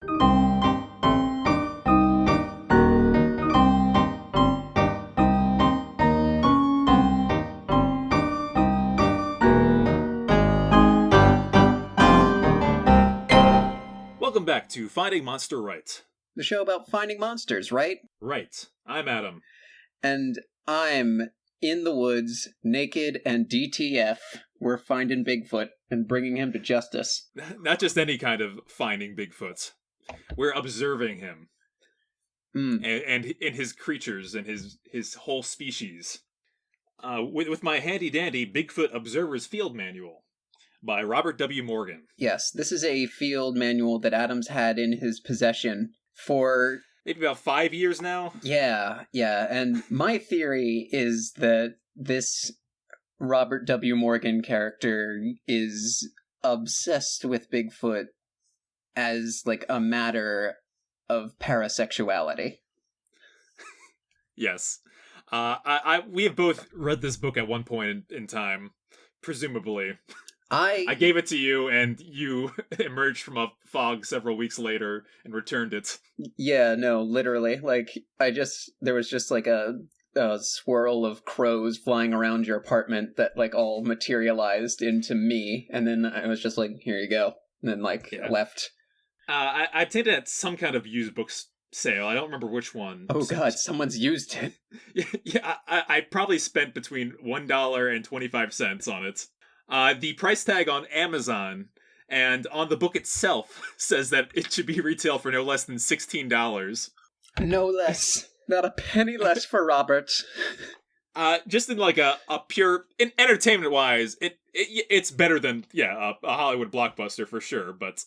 Welcome back to Finding Monster Right. The show about finding monsters, right? Right. I'm Adam. And I'm in the woods, naked and DTF. We're finding Bigfoot and bringing him to justice. Not just any kind of finding Bigfoot. We're observing him. And his creatures and his whole species. With my handy-dandy Bigfoot Observer's Field Manual by Robert W. Morgan. Yes, this is a field manual that Adam's had in his possession for... maybe about 5 years now? Yeah, and my theory is that this Robert W. Morgan character is obsessed with Bigfoot as, like, a matter of parasexuality. Yes. We have both read this book at one point in time, presumably. I gave it to you, and you emerged from a fog several weeks later and returned it. Yeah, no, literally. Like, there was just like a swirl of crows flying around your apartment that, like, all materialized into me, and then I was just like, here you go, and then, like, left. I attended at some kind of used books sale. I don't remember which one. Oh, God, someone's used it. Yeah, I probably spent between $1 and 25 cents on it. The price tag on Amazon and on the book itself says that it should be retail for no less than $16. No less. Not a penny less for Robert. Just in like a pure, entertainment-wise, it's better than, a Hollywood blockbuster for sure, but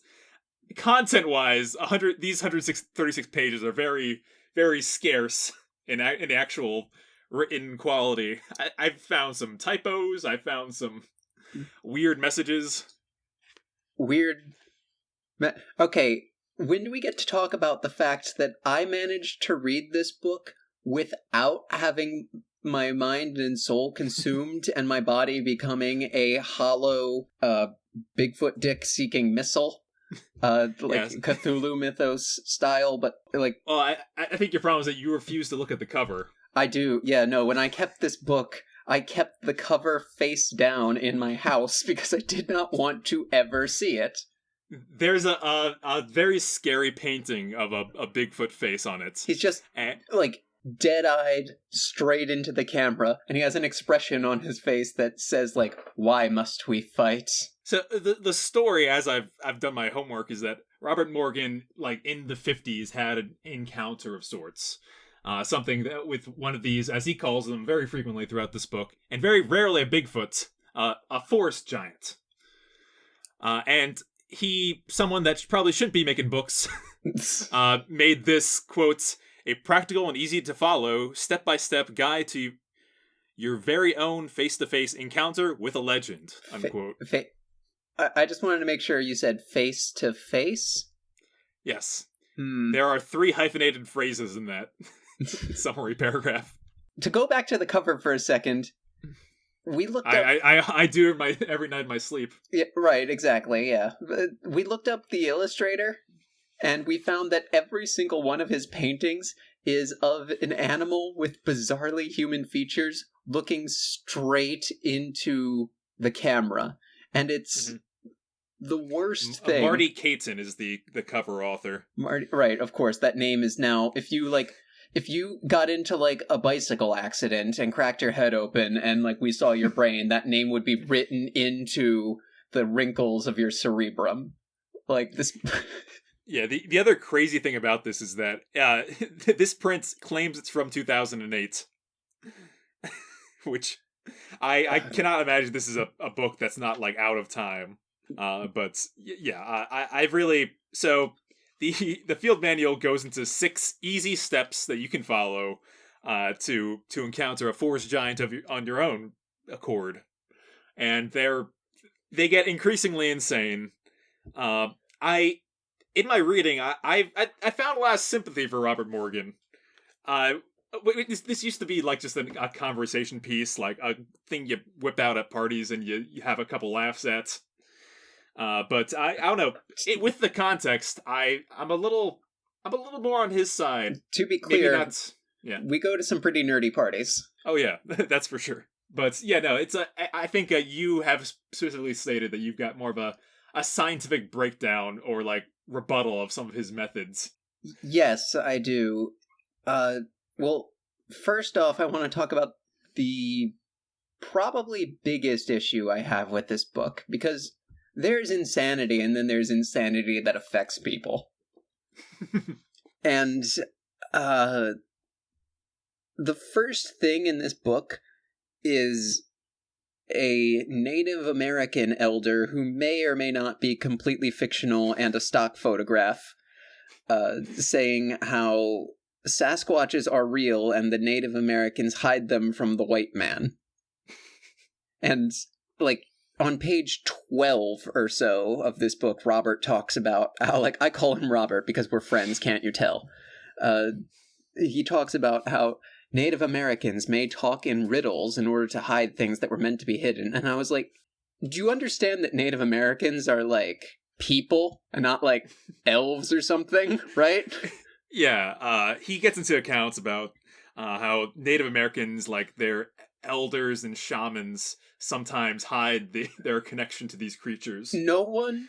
content-wise, these 136 pages are very, very scarce in actual written quality. I've found some typos, I found some weird messages. Okay, when do we get to talk about the fact that I managed to read this book without having my mind and soul consumed and my body becoming a hollow Bigfoot dick-seeking missile? Yes. Cthulhu mythos style, but like... Well, I think your problem is that you refuse to look at the cover. I do, yeah, no, when I kept this book... I kept the cover face down in my house because I did not want to ever see it. There's a very scary painting of a Bigfoot face on it. He's just, like, dead-eyed, straight into the camera, and he has an expression on his face that says, like, why must we fight? So the story, as I've done my homework, is that Robert Morgan, like, in the 50s, had an encounter of sorts. Something that with one of these, as he calls them very frequently throughout this book, and very rarely a Bigfoot, a forest giant. And someone that probably shouldn't be making books, made this, quote, a practical and easy to follow, step-by-step guide to your very own face-to-face encounter with a legend, unquote. I just wanted to make sure you said face-to-face? Yes. There are 3 hyphenated phrases in that summary paragraph. To go back to the cover for a second, we looked up... I do every night in my sleep. Yeah, right, exactly, yeah. We looked up the illustrator, and we found that every single one of his paintings is of an animal with bizarrely human features looking straight into the camera. And it's... the worst thing. Marty Caton is the cover author. Right, of course. That name is now... If you got into, like, a bicycle accident and cracked your head open and, like, we saw your brain, that name would be written into the wrinkles of your cerebrum. Like, this... Yeah, the other crazy thing about this is that this print claims it's from 2008. Which... I cannot imagine this is a book that's not, like, out of time. But yeah, I've really... So the field manual goes into 6 easy steps that you can follow to encounter a forest giant on your own accord. And they get increasingly insane. In my reading, I found a lot of sympathy for Robert Morgan. This used to be like just a conversation piece, like a thing you whip out at parties and you have a couple laughs at. But I don't know. With the context, I'm a little more on his side. To be Maybe clear, not. Yeah. we go to some pretty nerdy parties. Oh yeah, that's for sure. But yeah, no, it's I think you have specifically stated that you've got more of a scientific breakdown or like rebuttal of some of his methods. Yes, I do. Well, first off, I want to talk about the probably biggest issue I have with this book, because there's insanity and then there's insanity that affects people. And the first thing in this book is a Native American elder who may or may not be completely fictional and a stock photograph, saying how Sasquatches are real and the Native Americans hide them from the white man. And, like, on page 12 or so of this book, Robert talks about how, like, I call him Robert because we're friends, can't you tell? He talks about how Native Americans may talk in riddles in order to hide things that were meant to be hidden. And I was like, do you understand that Native Americans are, like, people and not, like, elves or something, right? Yeah, he gets into accounts about how Native Americans, like their elders and shamans, sometimes hide their connection to these creatures. No one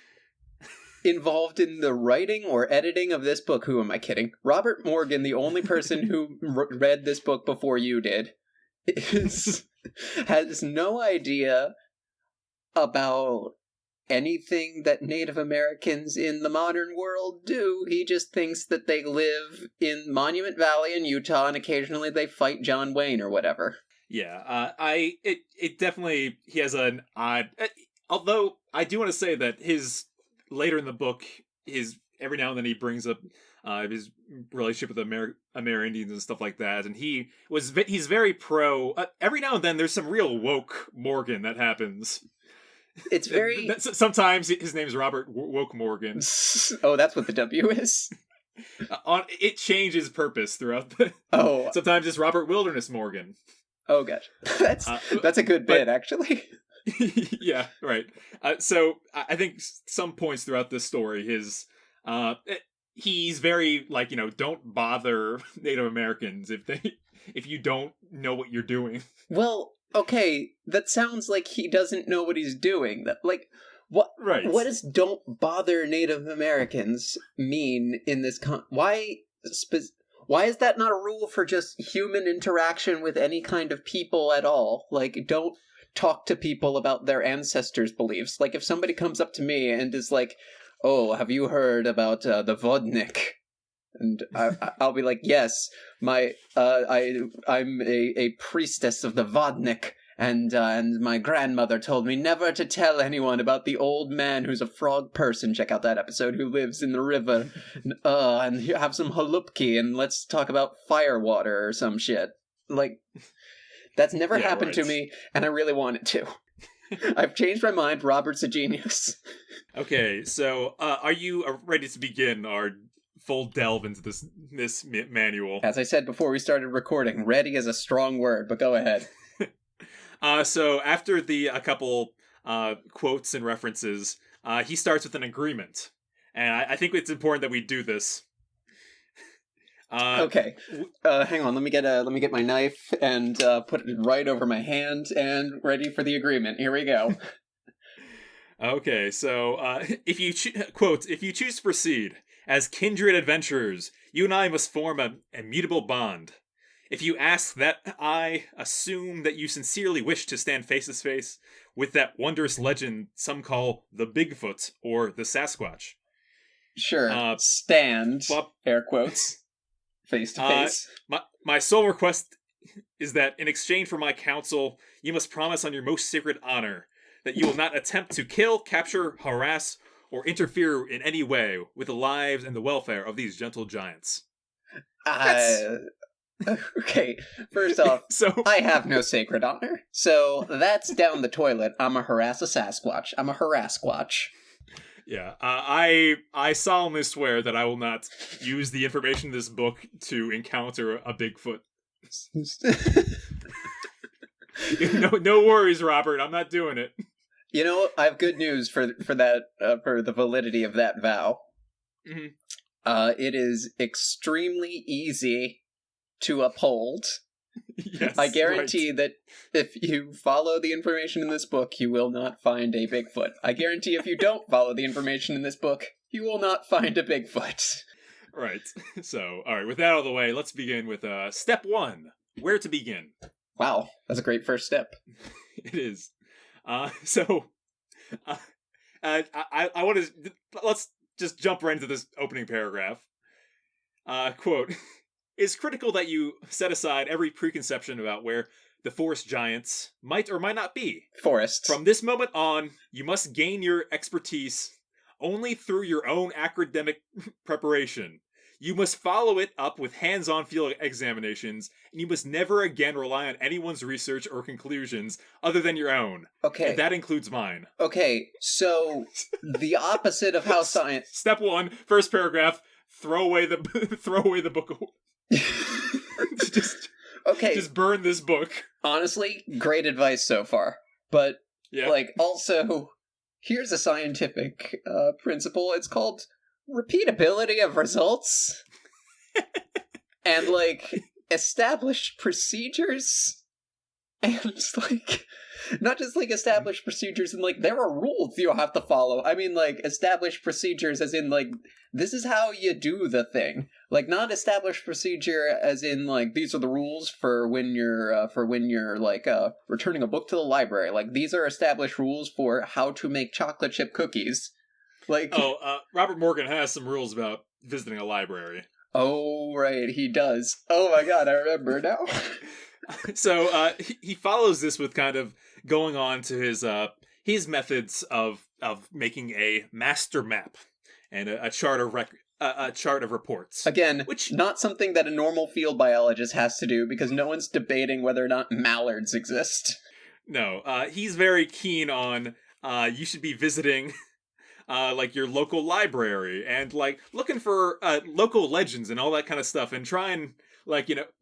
involved in the writing or editing of this book, who am I kidding? Robert Morgan, the only person who read this book before you did, has no idea about anything that Native Americans in the modern world do. He just thinks that they live in Monument Valley in Utah and occasionally they fight John Wayne or whatever. Yeah, it definitely, he has an odd, although I do want to say that his, later in the book, every now and then he brings up his relationship with the Amerindians and stuff like that, and he's very pro, every now and then there's some real woke Morgan that happens. It's very... Sometimes his name's Robert Woke Morgan. Oh, that's what the W is? It changes purpose throughout the... Oh. Sometimes it's Robert Wilderness Morgan. Oh, gosh. That's a good bit, actually. Yeah, right. So I think some points throughout this story, he's very, like, don't bother Native Americans if you don't know what you're doing. Well, okay, that sounds like he doesn't know what he's doing. Like, what? Right. What does "don't bother Native Americans" mean in this? Why is that not a rule for just human interaction with any kind of people at all? Like, don't talk to people about their ancestors' beliefs. Like, if somebody comes up to me and is like, "Oh, have you heard about the Vodnik?" And I'll be like, "Yes, I'm a priestess of the Vodnik, and my grandmother told me never to tell anyone about the old man who's a frog person. Check out that episode, who lives in the river, and have some halupki, and let's talk about firewater or some shit." Like, that's never happened to me, and I really want it to. I've changed my mind. Robert's a genius. Okay, so are you ready to begin our full delve into this manual? As I said before we started recording, ready is a strong word, but go ahead. So after a couple quotes and references, he starts with an agreement, and I think it's important that we do this. Okay, hang on. Let me get my knife and put it right over my hand, and ready for the agreement. Here we go. Okay, so if you choose to proceed as kindred adventurers, you and I must form an immutable bond. If you ask that, I assume that you sincerely wish to stand face to face with that wondrous legend some call the Bigfoot or the Sasquatch. Sure. Stand, air quotes, face to face. My sole request is that in exchange for my counsel, you must promise on your most sacred honor that you will not attempt to kill, capture, harass, or interfere in any way with the lives and the welfare of these gentle giants. Okay, first off, I have no sacred honor, so that's down the toilet. I'm a harass a Sasquatch. I'm a harassquatch. Yeah, I solemnly swear that I will not use the information in this book to encounter a Bigfoot. No worries, Robert. I'm not doing it. You know, I have good news for that for the validity of that vow. Mm-hmm. It is extremely easy to uphold. Yes, I guarantee that if you follow the information in this book, you will not find a Bigfoot. I guarantee if you don't follow the information in this book, you will not find a Bigfoot. Right. So, all right, with that out of the way, let's begin with step 1. Where to begin? Wow, that's a great first step. It is. So, I want to... Let's just jump right into this opening paragraph. Quote, "It's critical that you set aside every preconception about where the forest giants might or might not be. Forests. From this moment on, you must gain your expertise only through your own academic preparation. You must follow it up with hands-on field examinations, and you must never again rely on anyone's research or conclusions other than your own. Okay. And that includes mine." Okay, so the opposite of how science... Step 1, first paragraph, throw away the book. Just burn this book. Honestly, great advice so far. But, also, here's a scientific principle. It's called repeatability of results. And, established procedures. And, not just, established procedures and, there are rules you'll have to follow. I mean, established procedures as in, this is how you do the thing. Not established procedure as in, these are the rules for when you're, returning a book to the library. These are established rules for how to make chocolate chip cookies. Robert Morgan has some rules about visiting a library. Oh, right, he does. Oh my god, I remember now. So he follows this with kind of going on to his methods of making a master map and a chart of reports. Again, which not something that a normal field biologist has to do because no one's debating whether or not mallards exist. No, he's very keen on you should be visiting your local library and looking for local legends and all that kind of stuff and try and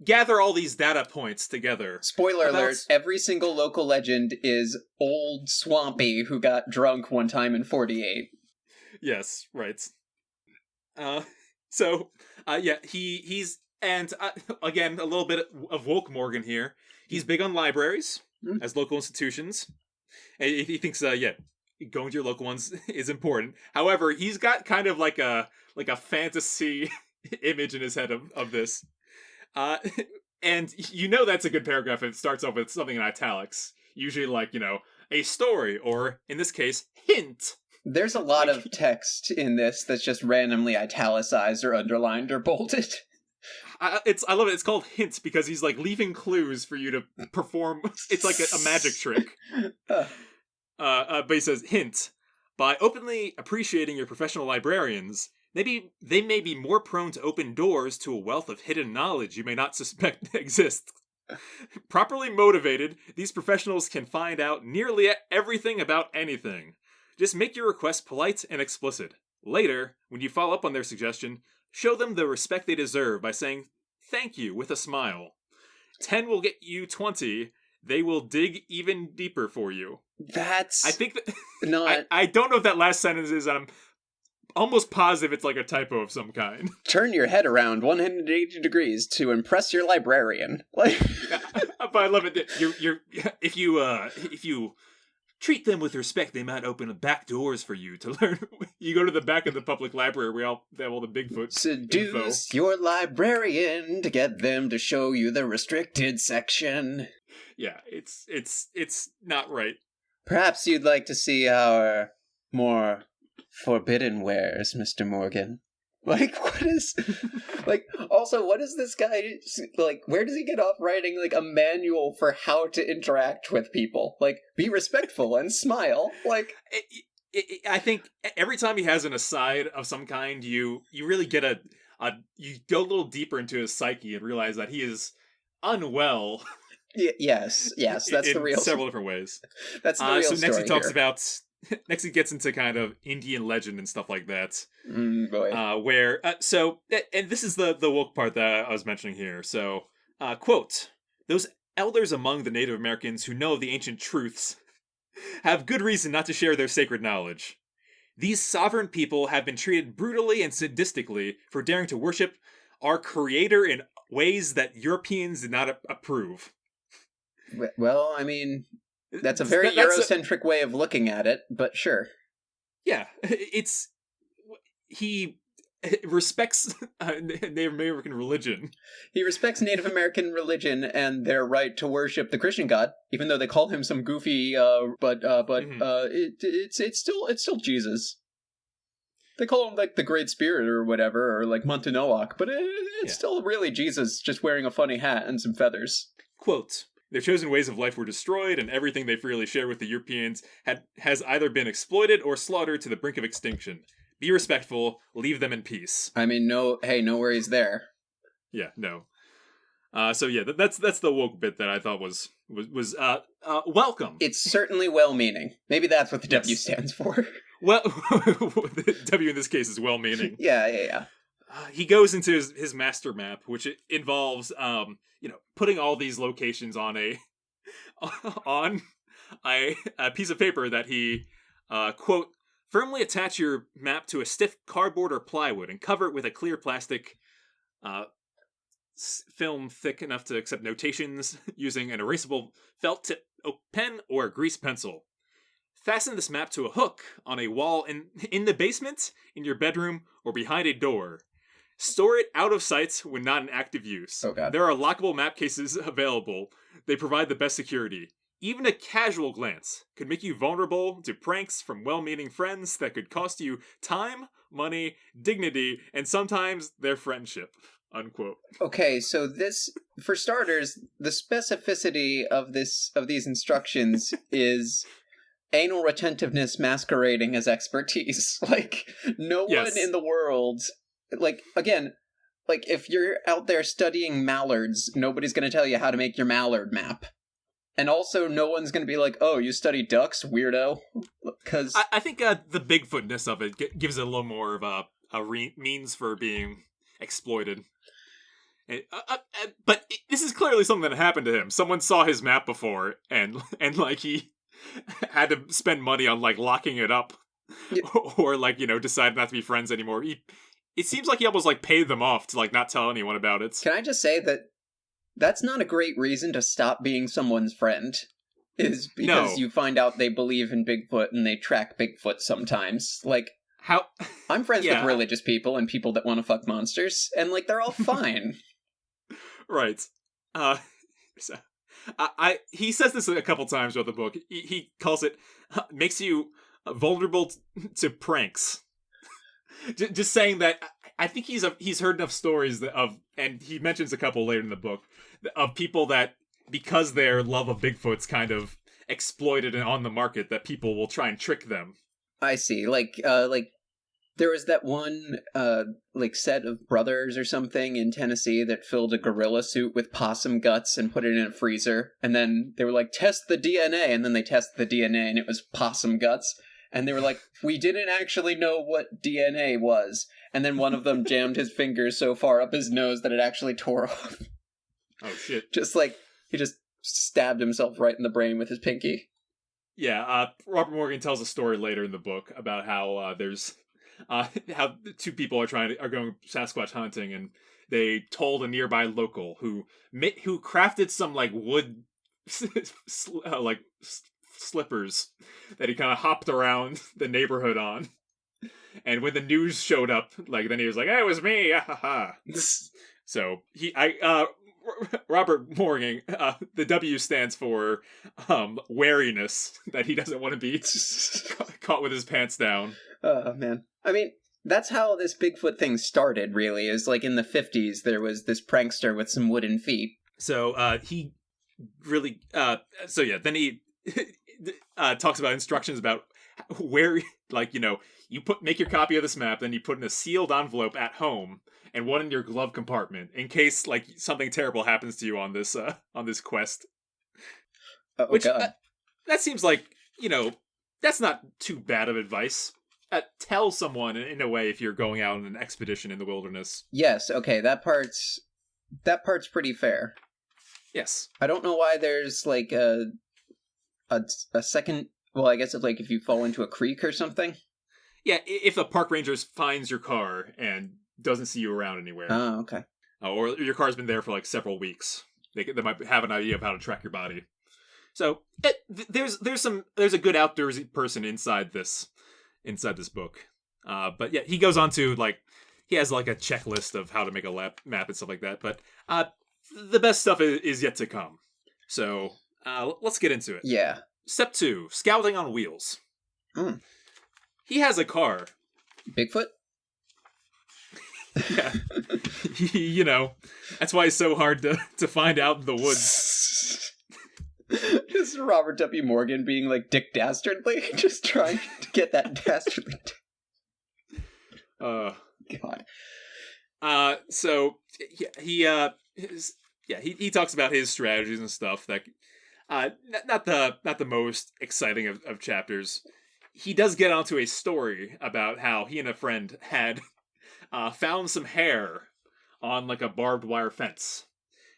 gather all these data points together. Spoiler alert, every single local legend is old Swampy who got drunk one time in 48. Yes, right. He's... And, again, a little bit of woke Morgan here. He's big on libraries as local institutions. And he thinks, going to your local ones is important. However, he's got kind of like a fantasy image in his head of this. And that's a good paragraph if it starts off with something in italics. Usually a story, or in this case, hint. There's a lot of text in this that's just randomly italicized or underlined or bolded. I love it. It's called hints because he's leaving clues for you to perform. It's like a magic trick. But he says, hint, by openly appreciating your professional librarians, maybe they may be more prone to open doors to a wealth of hidden knowledge you may not suspect exists. Properly motivated, these professionals can find out nearly everything about anything. Just make your request polite and explicit. Later, when you follow up on their suggestion, show them the respect they deserve by saying thank you with a smile. 10 will get you 20. They will dig even deeper for you. That's... I think that... not... I don't know if that last sentence is... I'm almost positive it's a typo of some kind. Turn your head around 180 degrees to impress your librarian. But I love it. If you treat them with respect, they might open back doors for you to learn. You go to the back of the public library where they have all the Bigfoot Seduce your librarian to get them to show you the restricted section. Yeah, it's not right. Perhaps you'd like to see our more forbidden wares, Mr. Morgan. What is... also, what is this guy... where does he get off writing, a manual for how to interact with people? Be respectful and smile. I think every time he has an aside of some kind, you really get you go a little deeper into his psyche and realize that he is unwell. Yes, that's the real... in several different ways. That's the real story. So next he talks about... Next, he gets into kind of Indian legend and stuff like that. Boy. And this is the woke part that I was mentioning here. So, quote, those elders among the Native Americans who know the ancient truths have good reason not to share their sacred knowledge. These sovereign people have been treated brutally and sadistically for daring to worship our creator in ways that Europeans did not approve. Well, I mean, that's a very Eurocentric way of looking at it, but sure. Yeah, he respects Native American religion. He respects Native American religion and their right to worship the Christian God, even though they call him some goofy, it's still Jesus. They call him like the Great Spirit or whatever, or like Montanowak, but it's still really Jesus, just wearing a funny hat and some feathers. Quote, their chosen ways of life were destroyed, and everything they freely shared with the Europeans has either been exploited or slaughtered to the brink of extinction. Be respectful, leave them in peace. I mean, no worries there. Yeah, no. So yeah, that's the woke bit that I thought was welcome. It's certainly well-meaning. Maybe that's what the W stands for. Well, the W in this case is well-meaning. Yeah. He goes into his master map, which involves putting all these locations on a piece of paper that he quote, firmly attach your map to a stiff cardboard or plywood and cover it with a clear plastic film thick enough to accept notations using an erasable felt tip pen or a grease pencil. Fasten this map to a hook on a wall in the basement, in your bedroom, or behind a door. Store it out of sight when not in active use. Oh, God. There are lockable map cases available. They provide the best security. Even a casual glance could make you vulnerable to pranks from well-meaning friends that could cost you time, money, dignity, and sometimes their friendship. Unquote. Okay, so this, for starters, the specificity of these instructions is anal retentiveness masquerading as expertise. Like, no one in the world, like, again, like, if you're out there studying mallards, nobody's going to tell you how to make your mallard map. And also, no one's going to be like, oh, you study ducks, weirdo? Because I think the Bigfootness of it gives it a little more of a means for being exploited. But this is clearly something that happened to him. Someone saw his map before, and like he had to spend money on like locking it up, or like decide not to be friends anymore. It seems like he almost like paid them off to like not tell anyone about it. Can I just say that that's not a great reason to stop being someone's friend? Is because you find out they believe in Bigfoot and they track Bigfoot sometimes. Like, how I'm friends with religious people and people that want to fuck monsters, and like they're all fine. Right. He says this a couple times throughout the book. He calls it makes you vulnerable to pranks. Just saying that. I think he's heard enough stories and he mentions a couple later in the book of people that because their love of Bigfoot's kind of exploited and on the market, that people will try and trick them. I see. Like there was that one set of brothers or something in Tennessee that filled a gorilla suit with possum guts and put it in a freezer, and then they were like, test the DNA, and then they tested the DNA and it was possum guts, and they were like, we didn't actually know what DNA was, and then one of them jammed his fingers so far up his nose that it actually tore off. Oh shit. Just like he just stabbed himself right in the brain with his pinky. Yeah, Robert Morgan tells a story later in the book about how there's how two people are going Sasquatch hunting, and they told a nearby local who crafted some like wood like slippers that he kind of hopped around the neighborhood on. And when the news showed up, like then he was like, "Hey, it was me!" So Robert Morgan, the W stands for wariness, that he doesn't want to be caught with his pants down. Oh, man. I mean, that's how this Bigfoot thing started, really, is like in the 50s, there was this prankster with some wooden feet. So he really, then he talks about instructions about where, like, you make your copy of this map, then you put in a sealed envelope at home, and one in your glove compartment, in case, like, something terrible happens to you on this quest. Which, that seems like, that's not too bad of advice. Tell someone in a way if you're going out on an expedition in the wilderness. Yes, okay, that part's pretty fair. Yes. I don't know why there's like a second Well, I guess if you fall into a creek or something. Yeah, if a park ranger finds your car and doesn't see you around anywhere, Oh, okay. or your car's been there for like several weeks, they might have an idea of how to track your body. So there's a good outdoorsy person inside this book. But yeah, he goes on to he has like a checklist of how to make a map and stuff like that. But the best stuff is yet to come. So let's get into it. Yeah. Step 2: scouting on wheels. Mm. He has a car. Bigfoot? Yeah. You know, that's why it's so hard to find out in the woods. Just Robert W. Morgan being like Dick Dastardly, just trying to get that dastardly. God. So he talks about his strategies and stuff that not the most exciting of chapters. He does get onto a story about how he and a friend had found some hair on like a barbed wire fence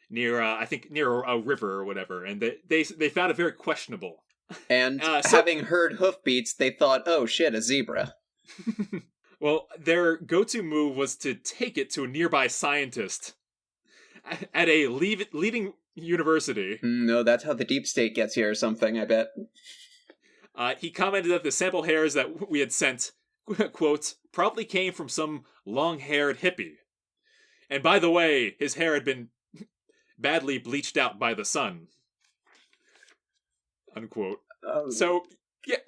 near a river or whatever, and they found it very questionable. And having heard hoofbeats, they thought, "Oh shit, a zebra." Well, their go-to move was to take it to a nearby scientist at a leading university. No, that's how the deep state gets here or something, I bet. He commented that the sample hairs that we had sent, quote, probably came from some long-haired hippie. And by the way, his hair had been badly bleached out by the sun. Unquote. So, yeah,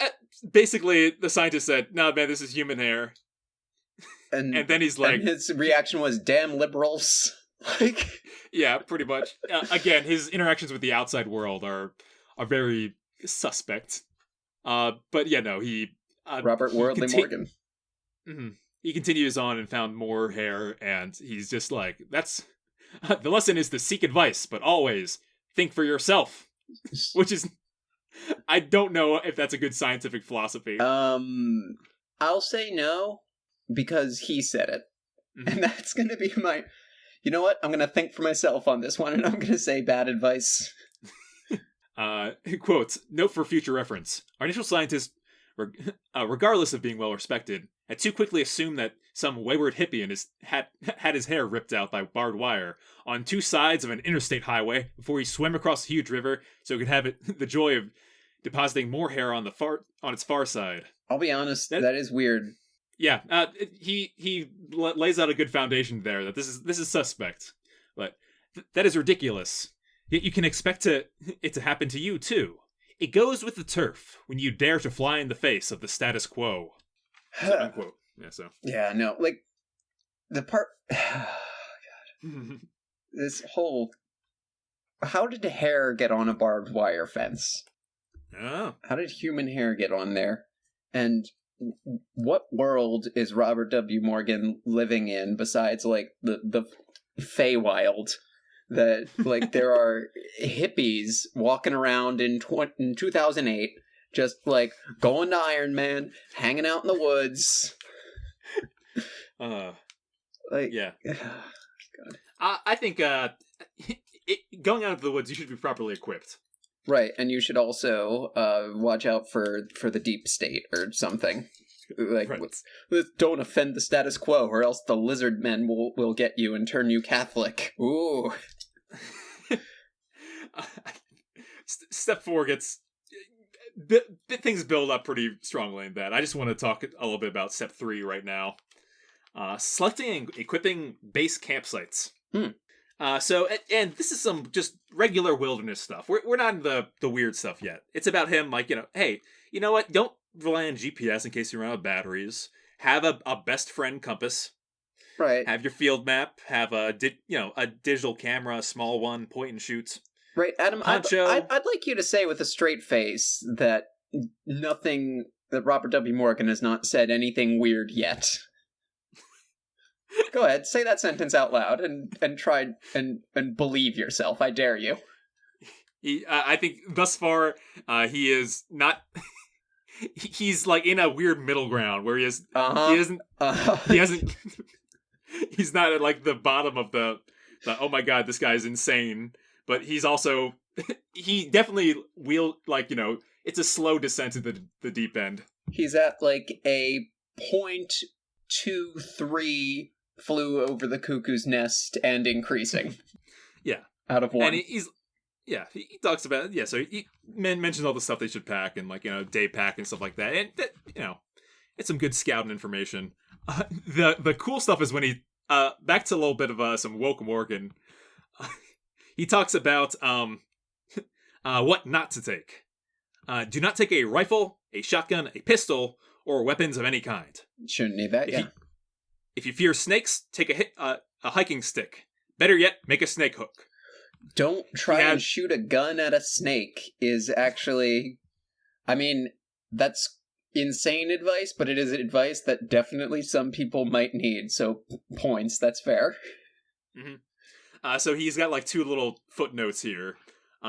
basically, the scientist said, "No, man, this is human hair." And then he's like... And his reaction was, "Damn liberals." Like... Yeah, pretty much. Again, his interactions with the outside world are very suspect. But yeah, no, he... Robert Worldly Morgan. Mm-hmm. He continues on and found more hair, and he's just like, that's... the lesson is to seek advice, but always think for yourself. Which is... I don't know if that's a good scientific philosophy. I'll say no, because he said it. Mm-hmm. And that's going to be my... You know what? I'm going to think for myself on this one, and I'm going to say bad advice. Quote, note for future reference. Our initial scientist, regardless of being well respected, had too quickly assumed that some wayward hippie had his hair ripped out by barbed wire on two sides of an interstate highway before he swam across a huge river so he could have the joy of depositing more hair on its far side. I'll be honest, that is weird. Yeah, he lays out a good foundation there that this is suspect, but that is ridiculous. Yet you can expect it to happen to you too. It goes with the turf when you dare to fly in the face of the status quo. So, unquote. Yeah, so. Yeah, no, like, the part... Oh, God. This whole... How did hair get on a barbed wire fence? Oh. How did human hair get on there? And what world is Robert W. Morgan living in besides, like, the Feywild? That, like, there are hippies walking around in 2008, just, like, going to Iron Man, hanging out in the woods. Like, yeah. God. I think going out of the woods, you should be properly equipped. Right, and you should also watch out for the deep state or something. Like, right. Don't offend the status quo, or else the lizard men will get you and turn you Catholic. Ooh. Step 4 gets... things build up pretty strongly in that. I just want to talk a little bit about Step 3 right now. Selecting and equipping base campsites. So, and this is some just regular wilderness stuff. We're not in the weird stuff yet. It's about him, like, hey, you know what? Don't rely on GPS in case you run out of batteries. Have a best friend compass. Right. Have your field map. Have a digital camera, a small one, point and shoot. Right, Adam. I'd like you to say with a straight face that that Robert W. Morgan has not said anything weird yet. Go ahead, say that sentence out loud and try and believe yourself. I dare you. I think thus far he is not. He's like in a weird middle ground where he hasn't. He's not at like the bottom of the oh my god, this guy's insane. But he's also he definitely it's a slow descent into the deep end. He's at like a 0.23 flew over the cuckoo's nest and increasing. Yeah. Out of 1. And he talks about, so he mentions all the stuff they should pack and, like, day pack and stuff like that. And, it's some good scouting information. The cool stuff is when he, back to a little bit of some woke Morgan, he talks about what not to take. Do not take a rifle, a shotgun, a pistol, or weapons of any kind. Shouldn't need that, If you fear snakes, take a hiking stick. Better yet, make a snake hook. Don't try and shoot a gun at a snake is actually... I mean, that's insane advice, but it is advice that definitely some people might need, so points, that's fair. Mm-hmm. So he's got, like, 2 little footnotes here.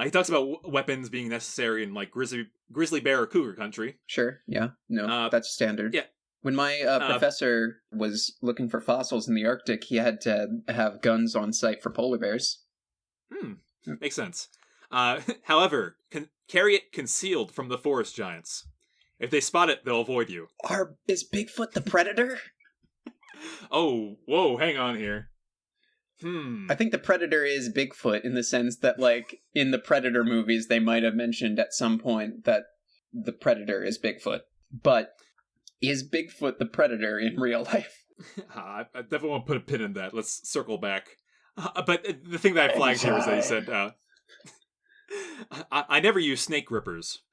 He talks about weapons being necessary in, like, grizzly bear or cougar country. Sure, yeah. No, that's standard. Yeah. When my professor was looking for fossils in the Arctic, he had to have guns on site for polar bears. Makes sense. However, carry it concealed from the forest giants. If they spot it, they'll avoid you. Is Bigfoot the predator? Oh, whoa, hang on here. I think the predator is Bigfoot in the sense that, like, in the Predator movies, they might have mentioned at some point that the predator is Bigfoot. But is Bigfoot the predator in real life? I definitely want to put a pin in that. Let's circle back. But the thing that I flagged here is that he said, I never use snake grippers.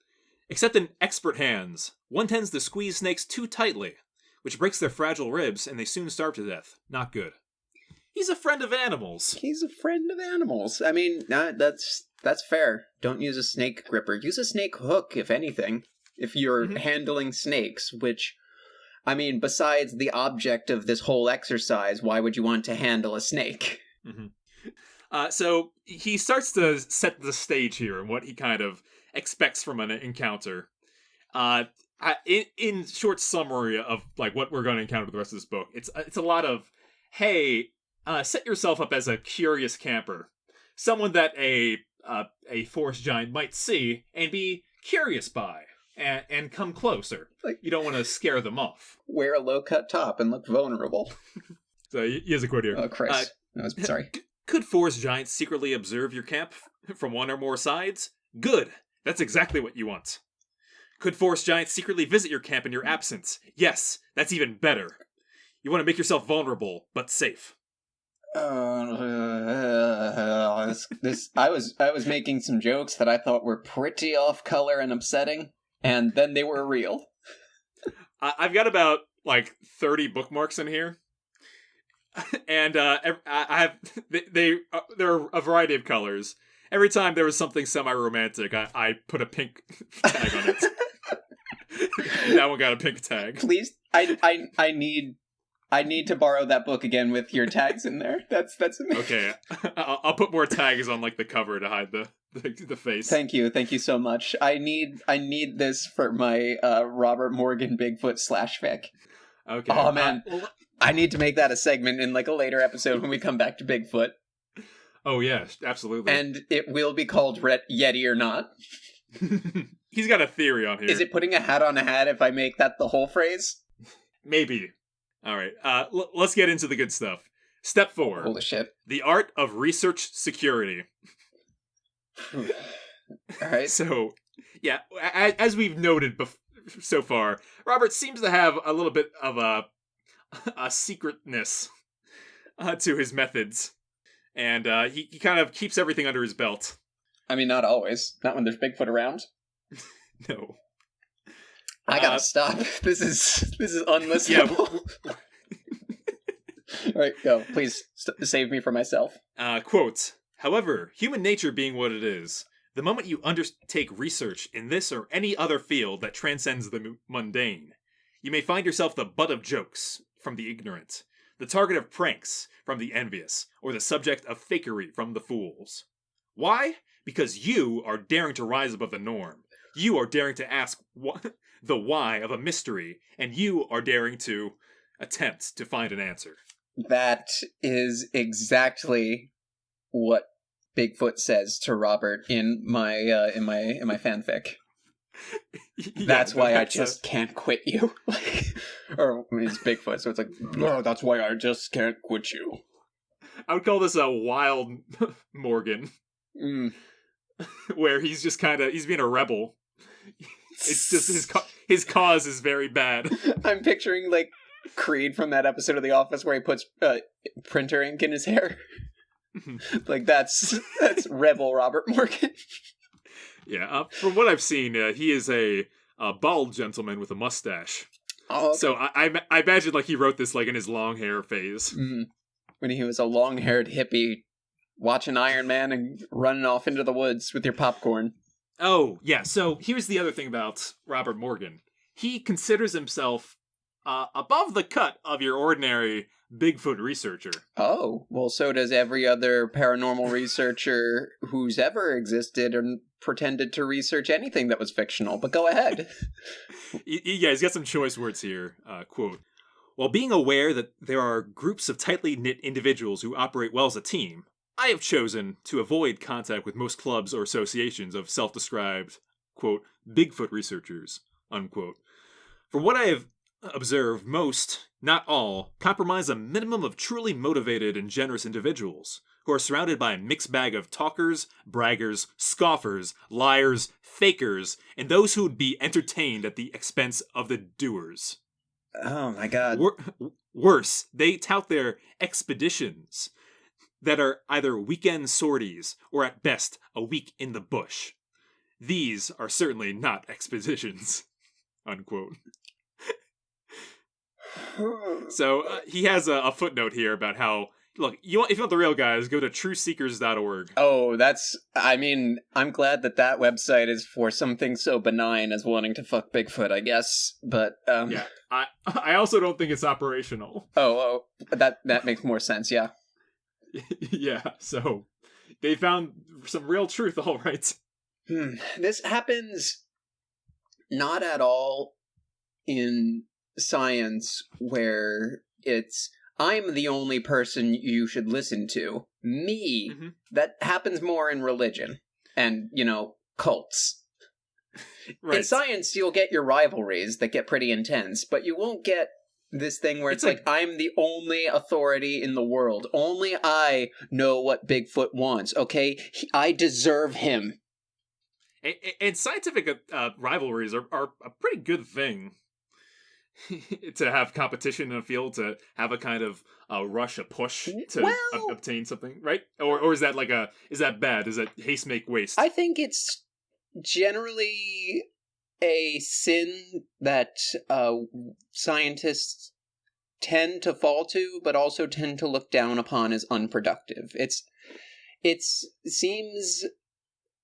Except in expert hands, one tends to squeeze snakes too tightly, which breaks their fragile ribs and they soon starve to death. Not good. He's a friend of animals. I mean, that's fair. Don't use a snake gripper. Use a snake hook, if anything. If you're handling snakes, which, I mean, besides the object of this whole exercise, why would you want to handle a snake? So he starts to set the stage here and what he kind of expects from an encounter. In short summary of, like, what we're going to encounter with the rest of this book, it's a lot of, hey, set yourself up as a curious camper, someone that a forest giant might see and be curious by, and come closer. Like, you don't want to scare them off. Wear a low-cut top and look vulnerable. So he has a quote here. Oh, Christ. Sorry. Could forest giants secretly observe your camp from one or more sides? Good. That's exactly what you want. Could forest giants secretly visit your camp in your absence? Yes. That's even better. You want to make yourself vulnerable, but safe. I was making some jokes that I thought were pretty off color and upsetting, and then they were real. I've got about, like, 30 bookmarks in here. And I have they're a variety of colors. Every time there was something semi-romantic, I put a pink tag on it. That one got a pink tag. Please, I need to borrow that book again with your tags in there. That's amazing. Okay, I'll put more tags on, like, the cover to hide the face. Thank you so much. I need this for my Robert Morgan Bigfoot /fic. Okay. Oh man, I need to make that a segment in, like, a later episode when we come back to Bigfoot. Oh yeah, absolutely. And it will be called Yeti or Not. He's got a theory on here. Is it putting a hat on a hat if I make that the whole phrase? Maybe. All right, let's get into the good stuff. Step 4. Holy shit. The art of research security. All right. So, yeah, as we've noted so far, Robert seems to have a little bit of a secretness to his methods. And he kind of keeps everything under his belt. I mean, not always. Not when there's Bigfoot around. No. I gotta stop. This is unlistenable. Yeah. All right, go. Please save me from myself. Quote, however, human nature being what it is, the moment you undertake research in this or any other field that transcends the mundane, you may find yourself the butt of jokes from the ignorant, the target of pranks from the envious, or the subject of fakery from the fools. Why? Because you are daring to rise above the norm. You are daring to ask the why of a mystery, and you are daring to attempt to find an answer. That is exactly what Bigfoot says to Robert in my fanfic. That's why I just can't quit you. Or it's Bigfoot, so it's like, oh, that's why I just can't quit you. I would call this a wild Morgan. Where he's just he's being a rebel. It's just his cause is very bad. I'm picturing like Creed from that episode of The Office where he puts printer ink in his hair. Like that's rebel Robert Morgan. Yeah, from what I've seen, he is a bald gentleman with a mustache. Oh, okay. So I imagine like he wrote this like in his long hair phase. When he was a long-haired hippie watching Iron Man and running off into the woods with your popcorn. Oh, yeah. So here's the other thing about Robert Morgan. He considers himself above the cut of your ordinary Bigfoot researcher. Oh, well, so does every other paranormal researcher who's ever existed or pretended to research anything that was fictional. But go ahead. Yeah, he's got some choice words here. Quote, "While being aware that there are groups of tightly knit individuals who operate well as a team, I have chosen to avoid contact with most clubs or associations of self-described, quote, Bigfoot researchers, unquote. From what I have observed, most, not all, comprise a minimum of truly motivated and generous individuals who are surrounded by a mixed bag of talkers, braggers, scoffers, liars, fakers, and those who would be entertained at the expense of the doers. Oh my god. Worse, they tout their expeditions that are either weekend sorties or at best a week in the bush. These are certainly not expeditions," unquote. So he has a footnote here about how, look, if you want the real guys, go to trueseekers.org. Oh, I'm glad that that website is for something so benign as wanting to fuck Bigfoot, I guess. But, Yeah, I also don't think it's operational. Oh, that makes more sense, yeah. Yeah, so they found some real truth, all right. This happens not at all in science where it's, I'm the only person you should listen to. Me. Mm-hmm. That happens more in religion and, cults. Right. In science, you'll get your rivalries that get pretty intense, but you won't get this thing where it's like, I'm the only authority in the world. Only I know what Bigfoot wants, okay? I deserve him. And scientific rivalries are a pretty good thing. To have competition in a field, to have a kind of rush, a push to obtain something, right? Or is that is that bad? Is that haste make waste? I think it's generally a sin that scientists tend to fall to, but also tend to look down upon as unproductive. It seems,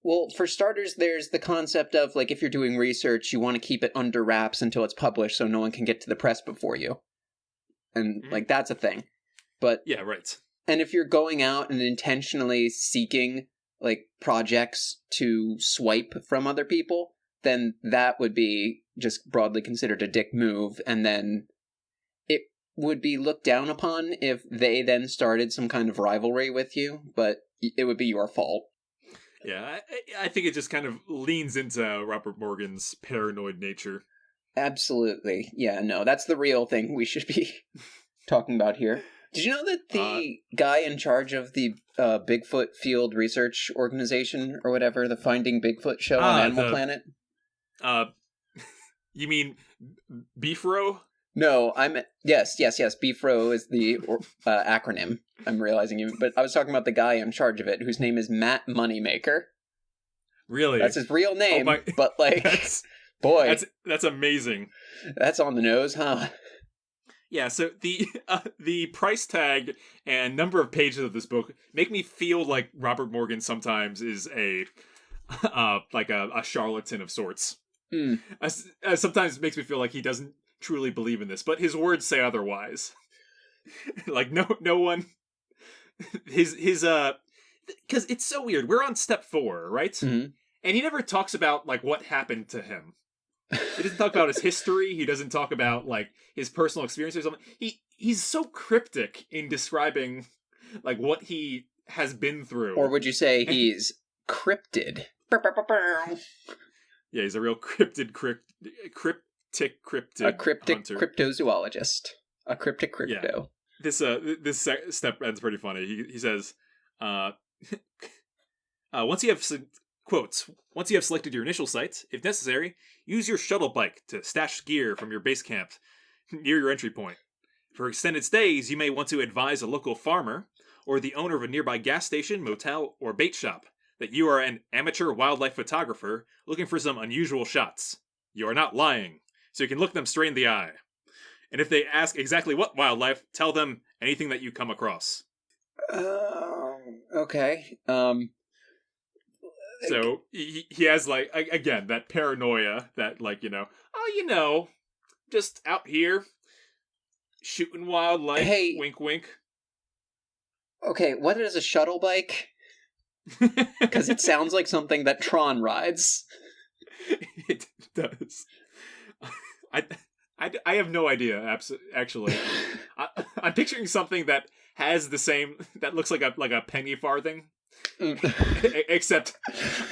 well, for starters, there's the concept of, like, if you're doing research, you want to keep it under wraps until it's published so no one can get to the press before you. And, like, that's a thing. But yeah, right. And if you're going out and intentionally seeking, like, projects to swipe from other people, then that would be just broadly considered a dick move, and then it would be looked down upon if they then started some kind of rivalry with you, but it would be your fault. Yeah, I think it just kind of leans into Robert Morgan's paranoid nature. Absolutely. Yeah, no, that's the real thing we should be talking about here. Did you know that the guy in charge of the Bigfoot Field Research Organization, or whatever, the Finding Bigfoot show on Animal Planet? You mean Beefro? No, yes. Beefro is the acronym. I'm realizing but I was talking about the guy in charge of it, whose name is Matt Moneymaker. Really? That's his real name, but boy, that's amazing. That's on the nose, huh? Yeah. So the price tag and number of pages of this book make me feel like Robert Morgan sometimes is a charlatan of sorts. Sometimes it makes me feel like he doesn't truly believe in this, but his words say otherwise. Like no one, his because it's so weird. We're on step 4, right? Mm-hmm. And he never talks about like what happened to him. He doesn't talk about his history. He doesn't talk about like his personal experience or something. He's so cryptic in describing like what he has been through. Or would you say he's cryptid? Yeah, he's a real cryptic A cryptic hunter. cryptozoologist. A cryptic Yeah. crypto. This step ends pretty funny. He says, uh, once you have quotes, once you have selected your initial site, if necessary, use your shuttle bike to stash gear from your base camp near your entry point. For extended stays, you may want to advise a local farmer or the owner of a nearby gas station, motel, or bait shop that you are an amateur wildlife photographer looking for some unusual shots. You are not lying, so you can look them straight in the eye. And if they ask exactly what wildlife, tell them anything that you come across. Okay. So he has, like, again, that paranoia that, like, just out here shooting wildlife. Hey. Wink, wink. Okay, what is a shuttle bike? Because it sounds like something that Tron rides. It does. I have no idea. Actually, I'm picturing something that has the same, that looks like a penny farthing, except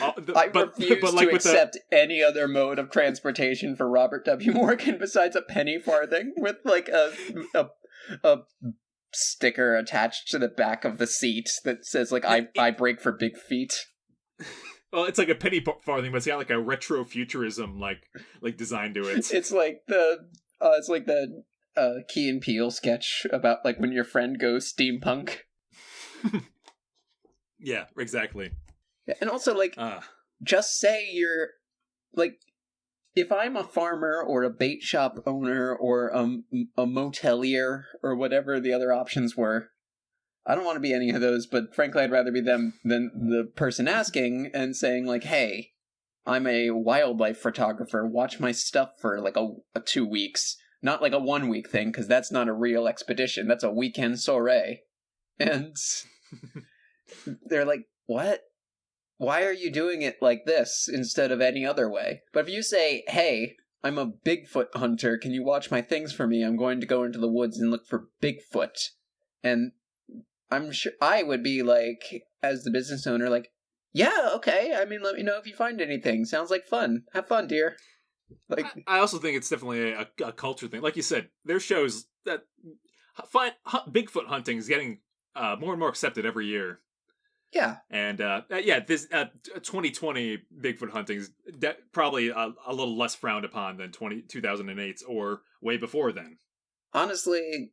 I refuse to accept any other mode of transportation for Robert W. Morgan besides a penny farthing with like a sticker attached to the back of the seat that says like I break for big feet. Well, it's like a penny farthing, but it's got like a retro futurism like design to it. It's like the Key and Peele sketch about like when your friend goes steampunk. Yeah, exactly. And also like just say you're like, if I'm a farmer or a bait shop owner or a motelier or whatever the other options were, I don't want to be any of those, but frankly, I'd rather be them than the person asking and saying like, hey, I'm a wildlife photographer. Watch my stuff for like a 2 weeks, not like a 1 week thing, because that's not a real expedition. That's a weekend soiree. And they're like, what? Why are you doing it like this instead of any other way? But if you say, hey, I'm a Bigfoot hunter. Can you watch my things for me? I'm going to go into the woods and look for Bigfoot. And I'm sure I would be like, as the business owner, like, yeah, okay. I mean, let me know if you find anything. Sounds like fun. Have fun, dear. Like, I also think it's definitely a culture thing. Like you said, there's shows that Bigfoot hunting is getting more and more accepted every year. Yeah. And this 2020 Bigfoot hunting is probably a little less frowned upon than 2008 or way before then. Honestly,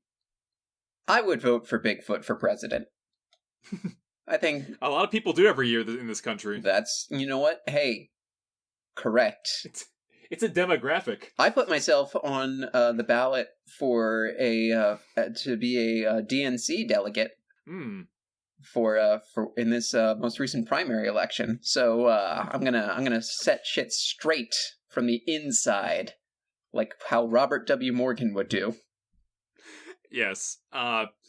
I would vote for Bigfoot for president. I think a lot of people do every year in this country. That's, you know what? Hey, correct. It's a demographic. I put myself on the ballot for to be a DNC delegate. For in this most recent primary election. So I'm gonna set shit straight from the inside, like how Robert W. Morgan would do. Yes.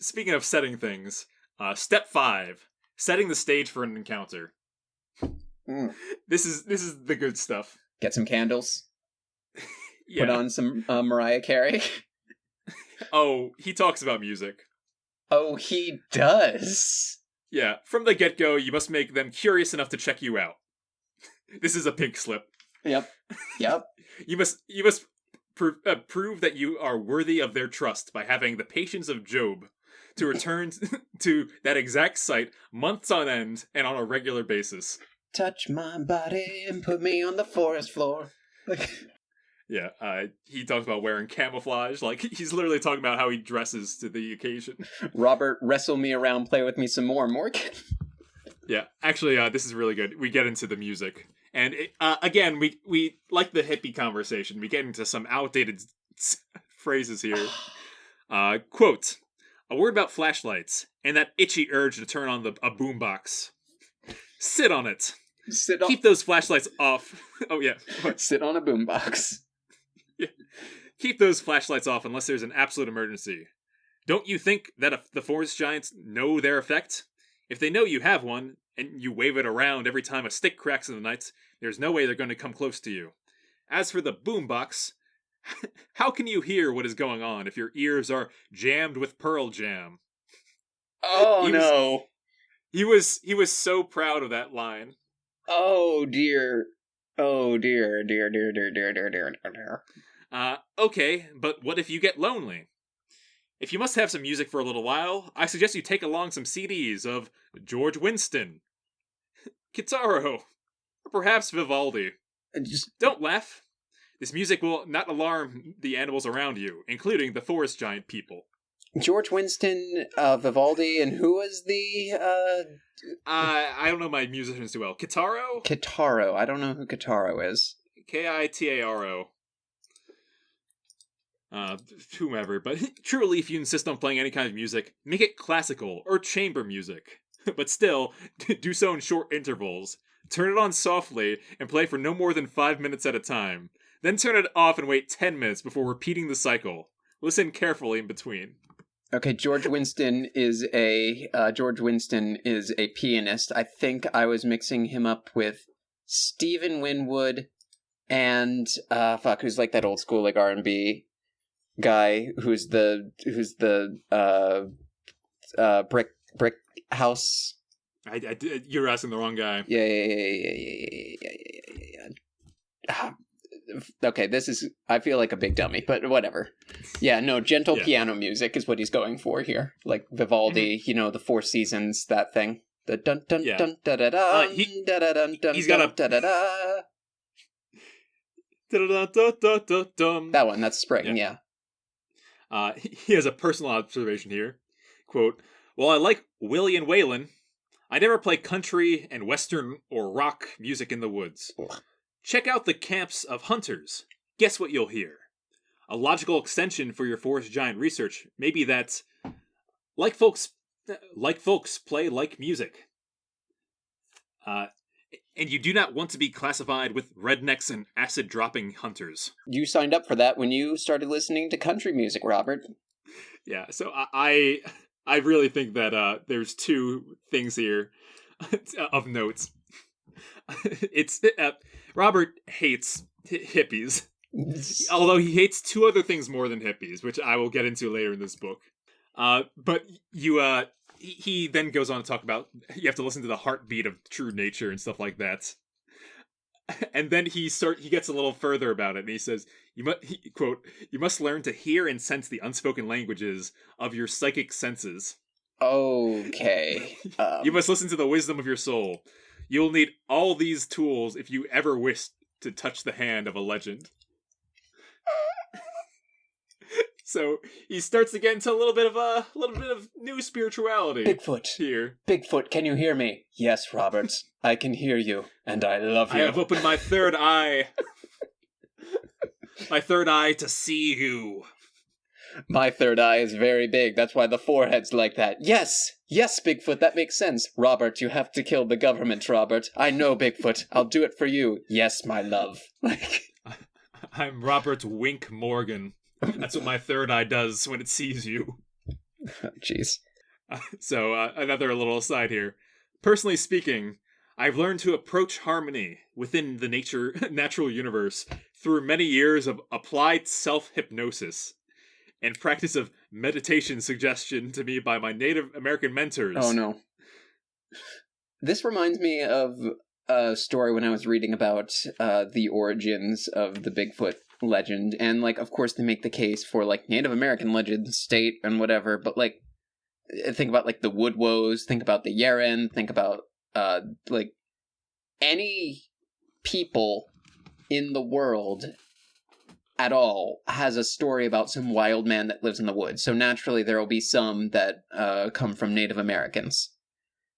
Speaking of setting things, step 5: setting the stage for an encounter. This is the good stuff. Get some candles. Yeah. Put on some Mariah Carey. Oh, he talks about music. Oh, he does. Yeah, from the get-go, you must make them curious enough to check you out. This is a pink slip. Yep. You must prove that you are worthy of their trust by having the patience of Job to return to that exact site months on end and on a regular basis. Touch my body and put me on the forest floor. Yeah, he talks about wearing camouflage. Like, he's literally talking about how he dresses to the occasion. Robert, wrestle me around, play with me some more, Morgan. Yeah, actually, this is really good. We get into the music. And, again, we like the hippie conversation. We get into some outdated phrases here. Quote, a word about flashlights, and that itchy urge to turn on a boombox. Sit on it. Keep those flashlights off. Oh, yeah. What? Sit on a boombox. Yeah. Keep those flashlights off unless there's an absolute emergency. Don't you think that the forest giants know their effect? If they know you have one, and you wave it around every time a stick cracks in the night, there's no way they're going to come close to you. As for the boombox, how can you hear what is going on if your ears are jammed with Pearl Jam? Oh, no. He was so proud of that line. Oh, dear. Oh dear, dear, dear, dear, dear, dear, dear, dear. Okay, but what if you get lonely? If you must have some music for a little while, I suggest you take along some CDs of George Winston, Kitaro, or perhaps Vivaldi. Just Don't laugh. This music will not alarm the animals around you, including the forest giant people. George Winston, Vivaldi, and who was the I don't know my musicians too well. Kitaro? Kitaro? I don't know who Kitaro is. Kitaro. Whomever, but truly, if you insist on playing any kind of music, make it classical or chamber music. But still, do so in short intervals. Turn it on softly and play for no more than 5 minutes at a time. Then turn it off and wait 10 minutes before repeating the cycle. Listen carefully in between. Okay, George Winston is a pianist. I think I was mixing him up with Stephen Winwood and who's like that old school like R&B guy who's the brick house. You're asking the wrong guy. Yeah. Okay, I feel like a big dummy, but whatever. Yeah, no, gentle piano music is what he's going for here. Like Vivaldi, the Four Seasons, that thing. The dun dun dun da da da da da dun dun he's got a da da da. That one, that's spring, yeah. He has a personal observation here. Quote, "While I like Willie and Waylon, I never play country and western or rock music in the woods. Check out the camps of hunters. Guess what you'll hear? A logical extension for your forest giant research may be that like folks play like music. And you do not want to be classified with rednecks and acid-dropping hunters." You signed up for that when you started listening to country music, Robert. Yeah, so I really think that there's two things here of notes. It's Robert hates hippies, although he hates two other things more than hippies, which I will get into later in this book. But he then goes on to talk about you have to listen to the heartbeat of true nature and stuff like that. And then he gets a little further about it, and he says, quote, "You must learn to hear and sense the unspoken languages of your psychic senses. Okay. You must listen to the wisdom of your soul. You will need all these tools if you ever wish to touch the hand of a legend." So he starts to get into a little bit of new spirituality. Bigfoot Here. Bigfoot, can you hear me? Yes, Robert. I can hear you, and I love you. I have opened my third eye. My third eye to see you. My third eye is very big. That's why the forehead's like that. Yes, Bigfoot, that makes sense. Robert, you have to kill the government, Robert. I know, Bigfoot. I'll do it for you. Yes, my love. I'm Robert Wink Morgan. That's what my third eye does when it sees you. Jeez. So, another little aside here. Personally speaking, I've learned to approach harmony within the natural universe through many years of applied self-hypnosis and practice of meditation suggestion to me by my Native American mentors. Oh, no. This reminds me of a story when I was reading about the origins of the Bigfoot legend, and of course they make the case for Native American legend state and whatever, but think about the Woodwoes, think about the Yeren, think about any people in the world at all has a story about some wild man that lives in the woods. So naturally there will be some that come from Native Americans.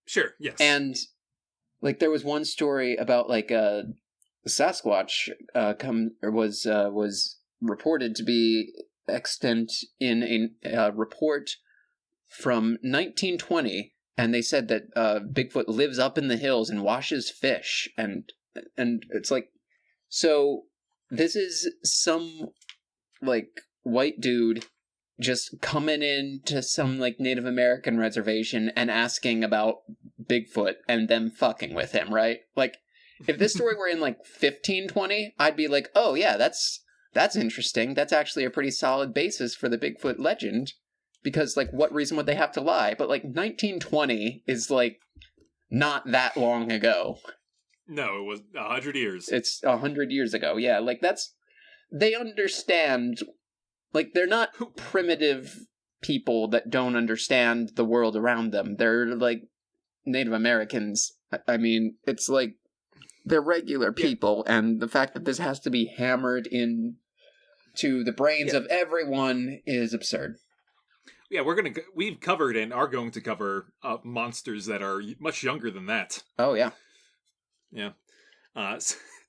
Sure, yes. And there was one story about Sasquatch was reported to be extant in a report from 1920, and they said that Bigfoot lives up in the hills and washes fish, and it's so this is some white dude just coming into some Native American reservation and asking about Bigfoot and them fucking with him, right? If this story were in 1520, I'd be like, oh yeah, that's interesting. That's actually a pretty solid basis for the Bigfoot legend, because what reason would they have to lie? But 1920 is not that long ago. No, it was 100 years. It's 100 years ago. Yeah, like they understand. Like, they're not primitive people that don't understand the world around them. They're like Native Americans. I mean, it's like they're regular people, and the fact that this has to be hammered in to the brains of everyone is absurd. Yeah, we've covered and are going to cover monsters that are much younger than that. Oh yeah. Yeah.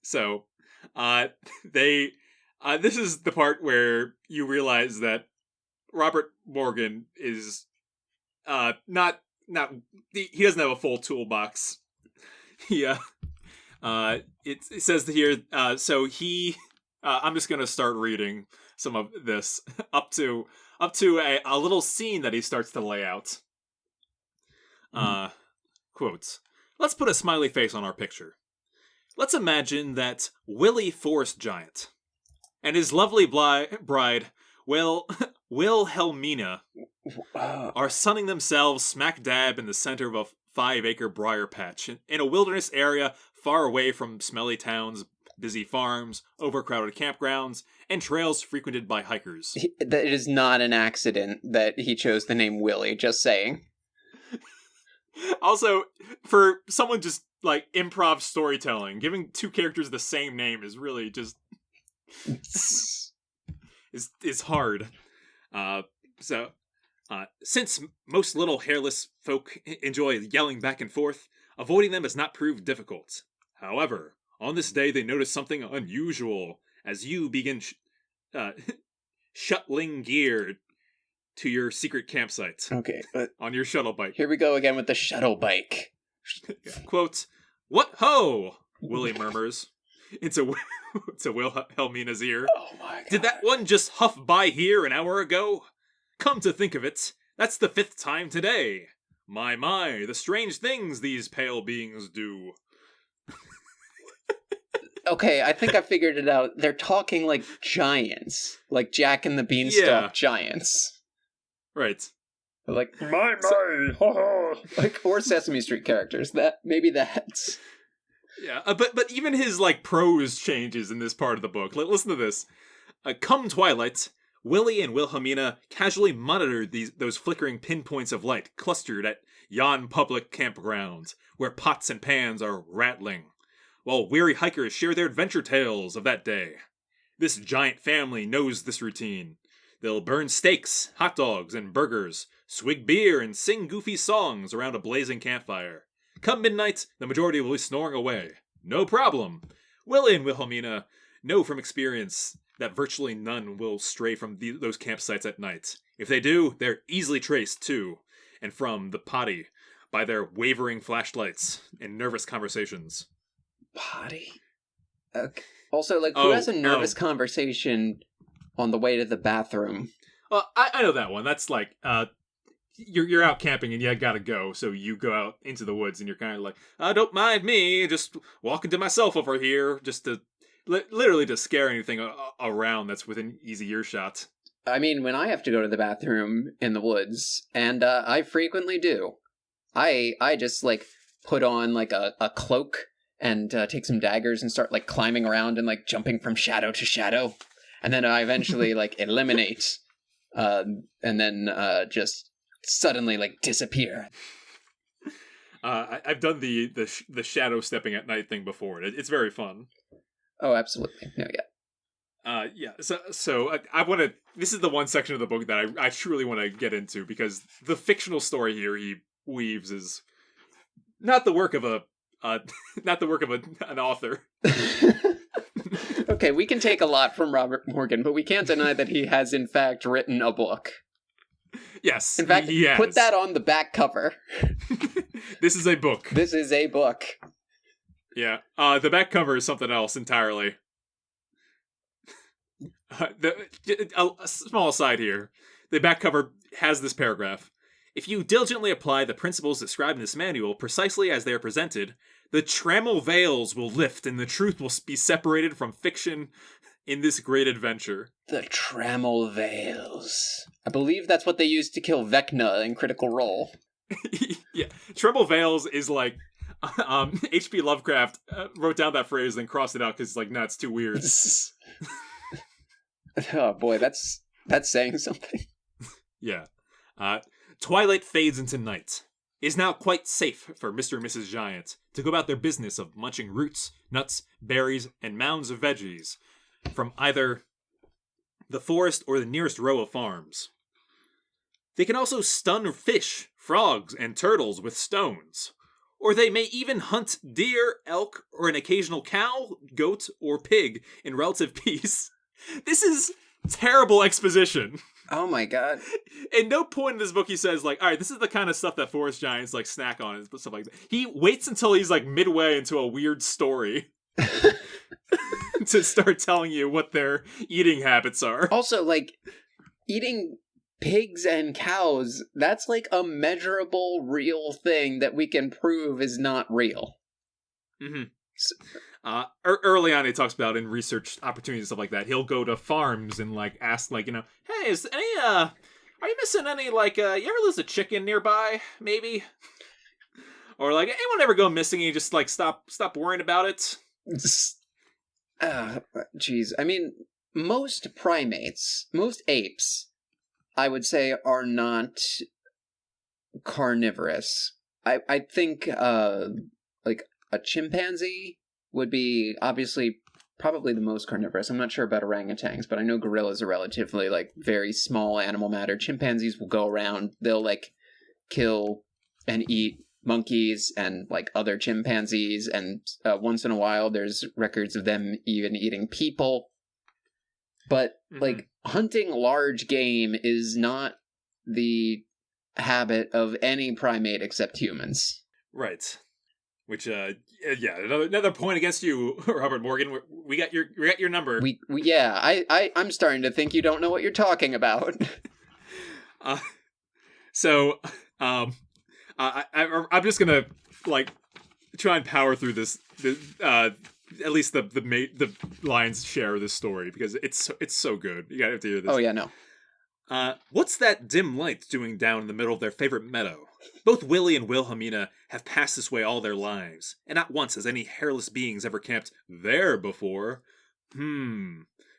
So they this is the part where you realize that Robert Morgan is not he doesn't have a full toolbox. Yeah. It says here so he I'm just going to start reading some of this up to a little scene that he starts to lay out. Quotes. Let's put a smiley face on our picture. Let's imagine that Willie Forest Giant and his lovely bride, Wilhelmina, are sunning themselves smack dab in the center of a 5-acre briar patch in a wilderness area far away from smelly towns, busy farms, overcrowded campgrounds, and trails frequented by hikers. It is not an accident that he chose the name Willie, just saying. Also, for someone just like improv storytelling, giving two characters the same name is really just is hard. Since most little hairless folk enjoy yelling back and forth, avoiding them has not proved difficult. However, on this day they notice something unusual as you begin shuttling gear to your secret campsite. Okay, but on your shuttle bike. Here we go again with the shuttle bike. Quote, "What ho?" Willie murmurs. It's a Wilhelmina's ear. Oh my god. Did that one just huff by here an hour ago? Come to think of it, that's the 5th time today. My, the strange things these pale beings do. Okay, I think I figured it out. They're talking like giants. Like Jack and the Beanstalk giants. Right. They're like, my, like, or Sesame Street characters. Maybe that's... Yeah, but even his, like, prose changes in this part of the book. Listen to this. Come twilight, Willie and Wilhelmina casually monitored those flickering pinpoints of light clustered at yon public campground, where pots and pans are rattling, while weary hikers share their adventure tales of that day. This giant family knows this routine. They'll burn steaks, hot dogs, and burgers, swig beer, and sing goofy songs around a blazing campfire. Come midnight, the majority will be snoring away. No problem. Willie and Wilhelmina know from experience that virtually none will stray from those campsites at night. If they do, they're easily traced to and from the potty by their wavering flashlights and nervous conversations. Potty? Okay. Also, like, who has a nervous conversation on the way to the bathroom? Well, I know that one. That's like, you're out camping and you gotta go, so you go out into the woods and you're kind of like, don't mind me, just walking to myself over here, just to literally to scare anything around that's within easy earshot. I mean, when I have to go to the bathroom in the woods, and I frequently do, I just like put on like a cloak and take some daggers and start like climbing around and like jumping from shadow to shadow, and then I eventually like eliminate, and then just suddenly like disappear. I've done the shadow stepping at night thing before. It's very fun. Oh, absolutely. No, yeah. Yeah. So I want to. This is the one section of the book that I truly want to get into, because the fictional story here he weaves is not the work of an author. Okay, we can take a lot from Robert Morgan, but we can't deny that he has in fact written a book. Yes. In fact, put that on the back cover. This is a book. This is a book. Yeah. The back cover is something else entirely. A small aside here. The back cover has this paragraph. If you diligently apply the principles described in this manual precisely as they are presented, the trammel veils will lift and the truth will be separated from fiction in this great adventure. The trammel veils. I believe that's what they used to kill Vecna in Critical Role. Yeah. Trammel veils is like H.P. Lovecraft wrote down that phrase, then crossed it out because like, nah, it's too weird. Oh boy, that's saying something. Yeah. Twilight fades into night. It is now quite safe for Mr. and Mrs. Giant to go about their business of munching roots, nuts, berries, and mounds of veggies from either the forest or the nearest row of farms. They can also stun fish, frogs, and turtles with stones. Or they may even hunt deer, elk, or an occasional cow, goat, or pig in relative peace. This is terrible exposition. Oh my god. At no point in this book he says, like, alright, this is the kind of stuff that forest giants, like, snack on and stuff like that. He waits until he's, like, midway into a weird story to start telling you what their eating habits are. Also, like, eating pigs and cows, that's, like, a measurable, real thing that we can prove is not real. Mm-hmm. Early on, he talks about in research opportunities and stuff like that. He'll go to farms and like ask, like, hey, is any are you missing any like you ever lose a chicken nearby, maybe? Or like anyone ever go missing and you just like stop worrying about it? Jeez, I mean, most apes, I would say, are not carnivorous. I think like a chimpanzee would be obviously probably the most carnivorous. I'm not sure about orangutans, but I know gorillas are relatively like very small animal matter. Chimpanzees will go around, they'll like kill and eat monkeys and like other chimpanzees, and once in a while there's records of them even eating people. But like hunting large game is not the habit of any primate except humans. Right. Which, yeah, another point against you, Robert Morgan. We got your number. I'm starting to think you don't know what you're talking about. I'm just gonna like try and power through this. At least the lion's share of this story because it's so good. You gotta have to hear this. Oh yeah, no. What's that dim light doing down in the middle of their favorite meadow? Both Willie and Wilhelmina have passed this way all their lives, and not once has any hairless beings ever camped there before.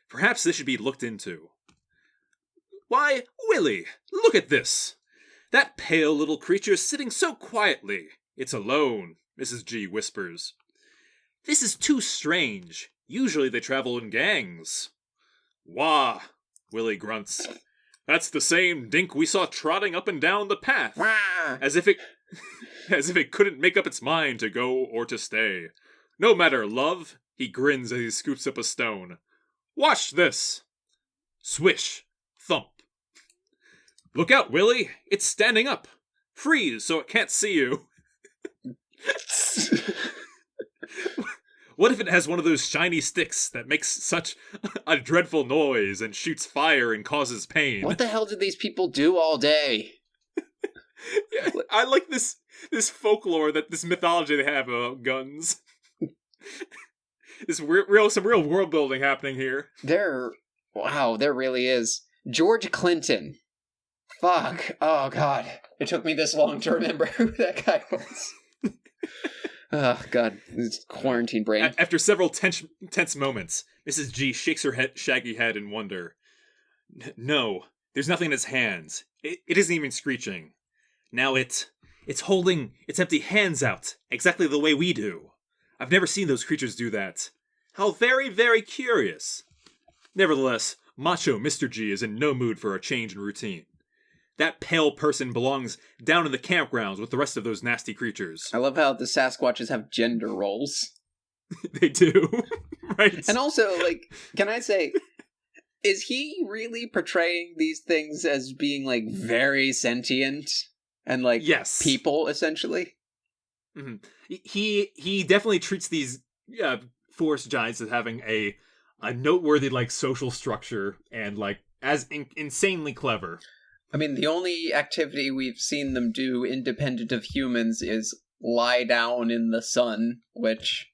Perhaps this should be looked into. Why, Willie, look at this! That pale little creature is sitting so quietly. It's alone, Mrs. G whispers. This is too strange. Usually they travel in gangs. Wah, Willie grunts. That's the same dink we saw trotting up and down the path. As if it couldn't make up its mind to go or to stay. No matter, love, he grins as he scoops up a stone. Watch this. Swish. Thump. Look out, Willie. It's standing up. Freeze so it can't see you. What if it has one of those shiny sticks that makes such a dreadful noise and shoots fire and causes pain? What the hell do these people do all day? Yeah, I like this folklore, this mythology they have about guns. Some real world building happening here. There really is. George Clinton. Fuck. Oh god. It took me this long to remember who that guy was. Oh, God. This quarantine brain. After several tense moments, Mrs. G shakes her shaggy head in wonder. No, there's nothing in its hands. It isn't even screeching. Now it's holding its empty hands out, exactly the way we do. I've never seen those creatures do that. How very, very curious. Nevertheless, macho Mr. G is in no mood for a change in routine. That pale person belongs down in the campgrounds with the rest of those nasty creatures. I love how the Sasquatches have gender roles. They do. Right. And also, like, can I say, is he really portraying these things as being, like, very sentient? And, like, yes, people, essentially? Mm-hmm. He definitely treats these forest giants as having a noteworthy, like, social structure and, like, as insanely clever. I mean, the only activity we've seen them do independent of humans is lie down in the sun, which...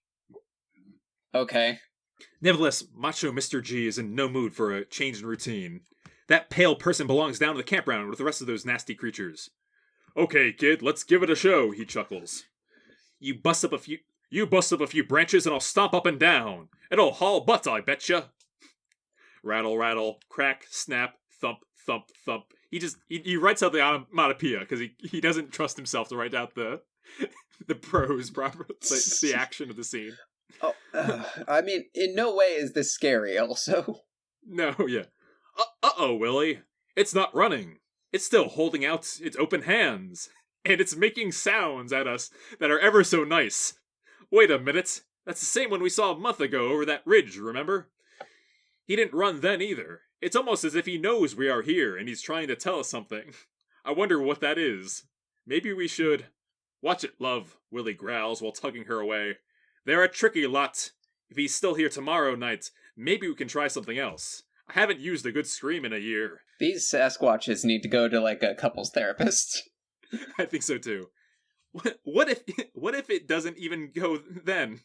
Okay. Nevertheless, macho Mr. G is in no mood for a change in routine. That pale person belongs down in the campground with the rest of those nasty creatures. Okay, kid, let's give it a show, he chuckles. You bust up a few branches and I'll stomp up and down. It'll haul butt, I betcha. Rattle, rattle, crack, snap, thump, thump, thump. He writes out the onomatopoeia because he doesn't trust himself to write out the prose properly, the action of the scene. Oh, I mean, in no way is this scary, also. No, yeah. Uh-oh, Willie. It's not running. It's still holding out its open hands. And it's making sounds at us that are ever so nice. Wait a minute. That's the same one we saw a month ago over that ridge, remember? He didn't run then either. It's almost as if he knows we are here and he's trying to tell us something. I wonder what that is. Maybe we should... Watch it, love, Willie growls while tugging her away. They're a tricky lot. If he's still here tomorrow night, maybe we can try something else. I haven't used a good scream in a year. These Sasquatches need to go to, like, a couples therapist. I think so, too. What if it doesn't even go then?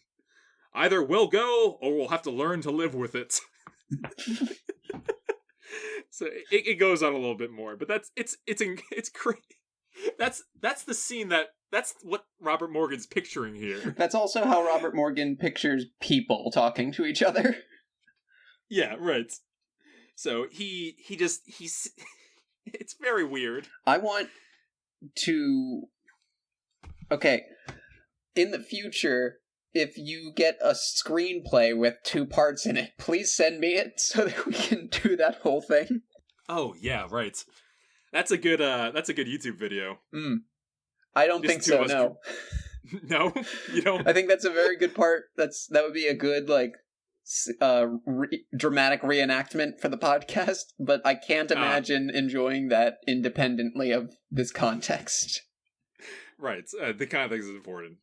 Either we'll go, or we'll have to learn to live with it. So it goes on a little bit more, but it's great. That's the scene that's what Robert Morgan's picturing here. That's also how Robert Morgan pictures people talking to each other. Yeah, right. So he's it's very weird. I want to... Okay, in the future, if you get a screenplay with 2 parts in it, please send me it so that we can do that whole thing. Oh, yeah, right. That's a good YouTube video. I don't think so, no. No? You don't? I think that's a very good part. That would be a good, like, dramatic reenactment for the podcast, but I can't imagine enjoying that independently of this context. Right. The context is important.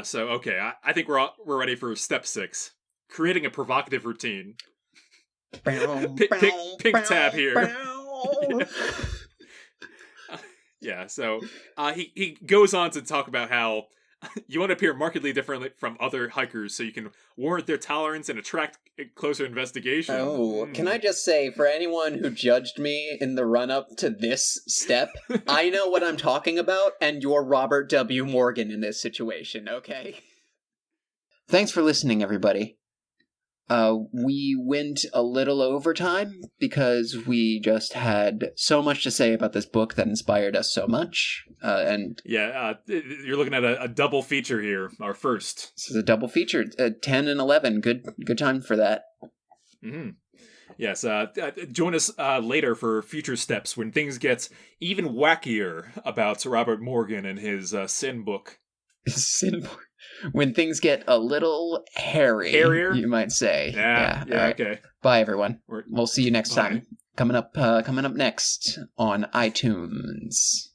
So, okay, I think we're ready for step 6. Creating a provocative routine. Pink tab here. Yeah, so he goes on to talk about how you want to appear markedly differently from other hikers so you can warrant their tolerance and attract closer investigation. Oh, can I just say, for anyone who judged me in the run-up to this step, I know what I'm talking about, and you're Robert W. Morgan in this situation, okay? Thanks for listening, everybody. We went a little over time because we just had so much to say about this book that inspired us so much. You're looking at a double feature here, our first. This is a double feature, 10 and 11. Good time for that. Mm-hmm. Yes, join us later for future steps when things get even wackier about Robert Morgan and his Sin book. Sin book. When things get a little hairier, you might say. Yeah, right. Okay. Bye, everyone. We'll see you next time. Coming up next on iTunes.